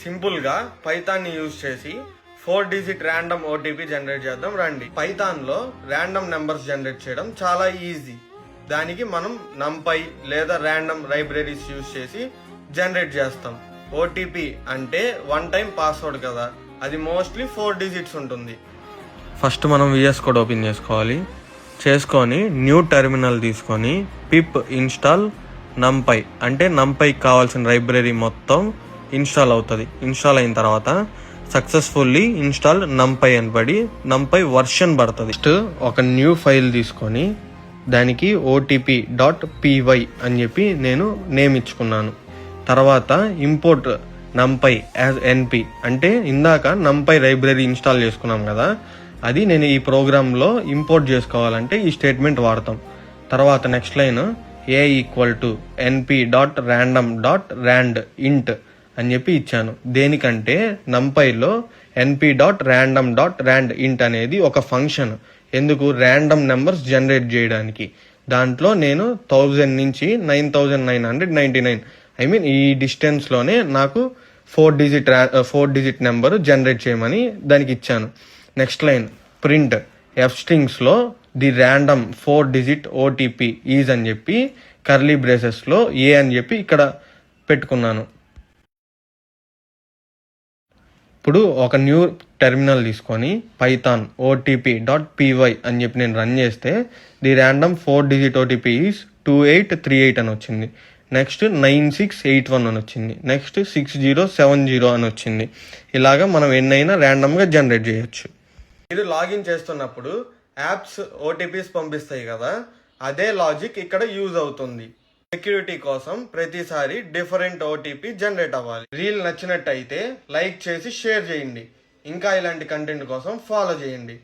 Simple గా Python ని use చేసి 4 డిజిట్ ర్యాండమ్ ఓటీపీ జనరేట్ చేద్దాం రండి. పైథాన్ లో ర్యాండమ్ నెంబర్స్ జనరేట్ చేయడం చాలా ఈజీ. దానికి మనం నంపై లేదా ర్యాండమ్ లైబ్రరీస్ యూజ్ చేసి జనరేట్ చేస్తాం. ఓటీపీ అంటే వన్ టైం పాస్వర్డ్ కదా, అది మోస్ట్లీ 4 డిజిట్స్ ఉంటుంది. ఫస్ట్ మనం విఎస్ కోడ్ ఓపెన్ చేసుకొని న్యూ టెర్మినల్ తీసుకొని పిప్ ఇన్స్టాల్ నంపై అంటే నంపైకి కావాల్సిన లైబ్రరీ మొత్తం ఇన్స్టాల్ అవుతుంది. ఇన్స్టాల్ అయిన తర్వాత సక్సెస్ఫుల్లీ ఇన్స్టాల్ నంపై అని పడి నంపై వర్షన్ పడుతుంది. నెక్స్ట్ ఒక న్యూ ఫైల్ తీసుకొని దానికి OTP.py అని చెప్పి నేను నేమ్ ఇచ్చుకున్నాను. తర్వాత ఇంపోర్ట్ నంపై యాజ్ NP అంటే ఇందాక నంపై లైబ్రరీ ఇన్స్టాల్ చేసుకున్నాం కదా, అది నేను ఈ ప్రోగ్రాంలో ఇంపోర్ట్ చేసుకోవాలంటే ఈ స్టేట్మెంట్ వాడతాం. తర్వాత నెక్స్ట్ లైన్ a=np.random.rand అని చెప్పి ఇచ్చాను. దేనికంటే నంపైలో np.random.randint అనేది ఒక ఫంక్షన్. ఎందుకు? ర్యాండమ్ నెంబర్స్ జనరేట్ చేయడానికి. దాంట్లో నేను 1000 నుంచి 9999 ఈ డిస్టెన్స్ లోనే నాకు 4 డిజిట్ నెంబర్ జనరేట్ చేయమని దానికి ఇచ్చాను. Next line print F strings లో the random 4 digit OTP is అని చెప్పి కర్లీ బ్రేసెస్ లో ఏ అని చెప్పి ఇక్కడ పెట్టుకున్నాను. ఇప్పుడు ఒక న్యూ టెర్మినల్ తీసుకొని పైథాన్ OTP.py అని చెప్పి నేను రన్ చేస్తే the random 4 digit OTP is 2838 అని వచ్చింది. నెక్స్ట్ 9681 అని వచ్చింది. నెక్స్ట్ 6070 అని వచ్చింది. ఇలాగా మనం ఎన్నైనా ర్యాండమ్గా జనరేట్ చేయొచ్చు. మీరు లాగిన్ చేస్తున్నప్పుడు యాప్స్ ఓటీపీస్ పంపిస్తాయి కదా, అదే లాజిక్ ఇక్కడ యూజ్ అవుతుంది. సెక్యూరిటీ కోసం ప్రతిసారి డిఫరెంట్ ఓటీపీ జనరేట్ అవ్వాలి. రీల్ నచ్చినట్టయితే లైక్ చేసి షేర్ చేయండి. ఇంకా ఇలాంటి కంటెంట్ కోసం ఫాలో చేయండి.